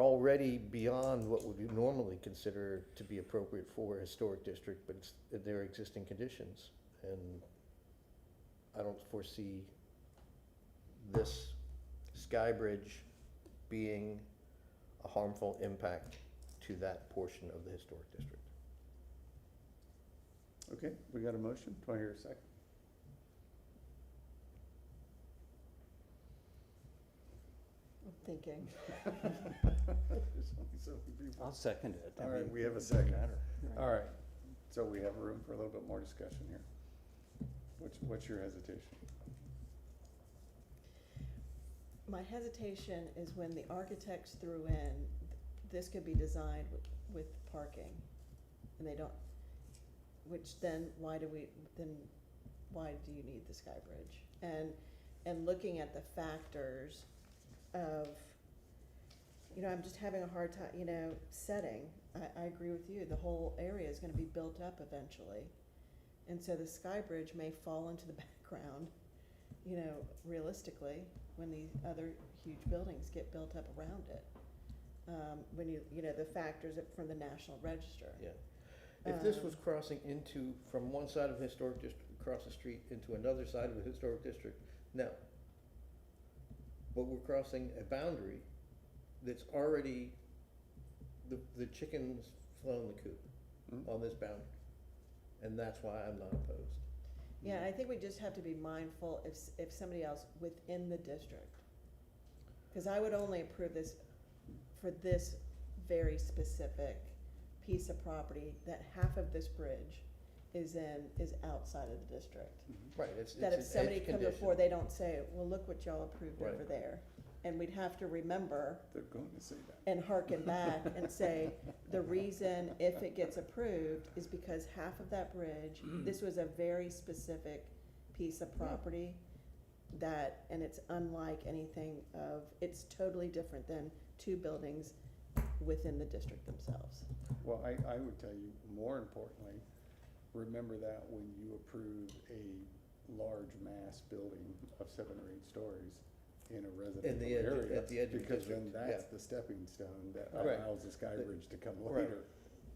already beyond what would be normally considered to be appropriate for a historic district, but it's their existing conditions. And I don't foresee this Sky Bridge being a harmful impact to that portion of the historic district. Okay, we got a motion. Do I hear a second? I'm thinking. There's only so many people. I'll second it. I All right, mean, we have a it doesn't second. matter. All right, so we have room for a little bit more discussion here. What's your hesitation? My hesitation is when the architects threw in, this could be designed with parking, and they don't, which then why do you need the Sky Bridge? And looking at the factors of, I'm just having a hard time, setting. I agree with you, the whole area is gonna be built up eventually. And so the Sky Bridge may fall into the background, realistically, when these other huge buildings get built up around it. When the factors from the National Register. Yeah. If this was crossing from one side of the historic district across the street into another side of the historic district, no. But we're crossing a boundary that's already, the chicken's flown the coop on this boundary. And that's why I'm not opposed. Yeah, I think we just have to be mindful if somebody else within the district. Because I would only approve this for this very specific piece of property, that half of this bridge is outside of the district. Right, it's That if an somebody edge comes condition. before, they don't say, well, look what y'all approved over Right. there. And we'd have to remember They're going to say that. and hearken back and say, the reason if it gets approved is because half of that bridge, this was a very specific piece of property and it's unlike anything it's totally different than two buildings within the district themselves. Well, I would tell you, more importantly, remember that when you approve a large mass building of 7 or 8 stories in a residential edge of- area. at the edge of the Because then district, that's yeah. the stepping stone that Right. allows the Sky The- Bridge to come right. later.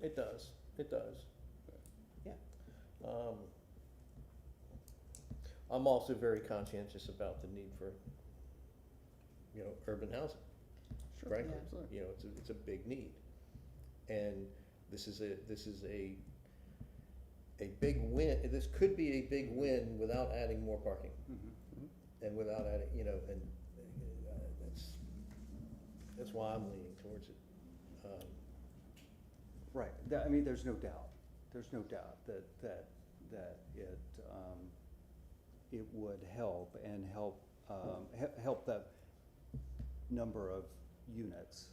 It does. Yeah. I'm also very conscientious about the need for, urban housing. Sure, Frankly, absolutely. it's a big need. And this is a big win, this could be a big win without adding more parking and without adding, and that's why I'm leaning towards it. Right, I mean, there's no doubt that it would help and help that number of units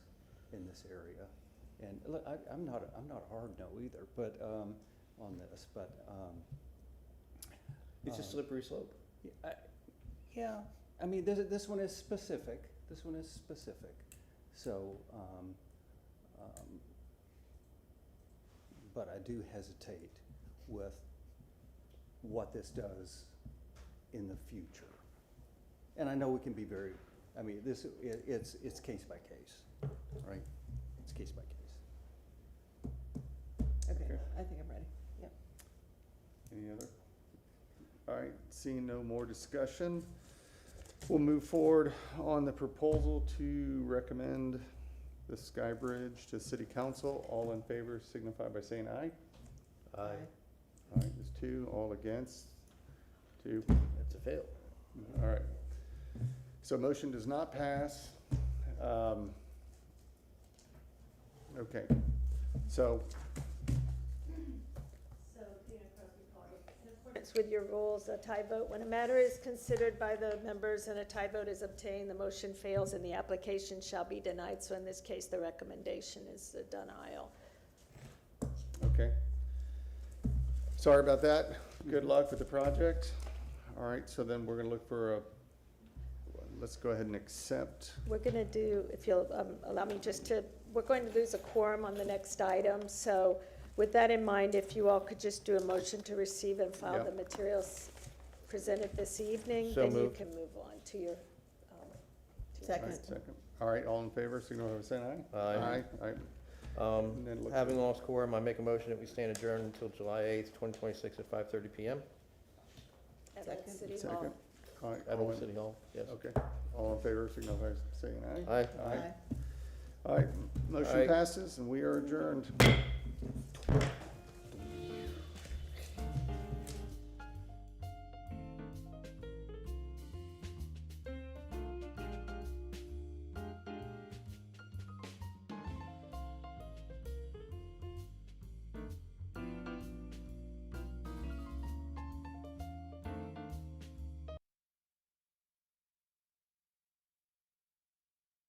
in this area. And look, I'm not a hard no either, but, on this, but, It's a slippery slope. yeah, I mean, this one is specific, so, But I do hesitate with what this does in the future. And I know we can be very, I mean, it's case by case, right? It's case by case. Okay, I think I'm ready. Yep. Any other? All right, seeing no more discussion, we'll move forward on the proposal to recommend the Sky Bridge to City Council. All in favor signify by saying aye. Aye. All right, there's two. All against? Two. That's a fail. All right. So motion does not pass. Okay, so, It's with your rules, a tie vote. When a matter is considered by the members and a tie vote is obtained, the motion fails and the application shall be denied. So in this case, the recommendation is the denial. okay. Sorry about that. Good luck with the project. All right, so then we're gonna look for a, let's go ahead and accept. We're going to do, if you'll allow me just to, we're going to lose a quorum on the next item. So with that in mind, if you all could just do a motion to receive and file Yep. the materials presented this evening, So then you moved. can move on to your. All right, Second. second. All right, all in favor, signify by saying aye. Aye. Aye. And then look- Having lost quorum, I make a motion that we stand adjourned until July 8th, 2026 at 5:30 PM At Second. City Hall. Second. All right, at all Old in- City Hall, yes. Okay, all in favor, signify by saying aye. Aye. Aye. All right, motion Aye. passes and we are adjourned.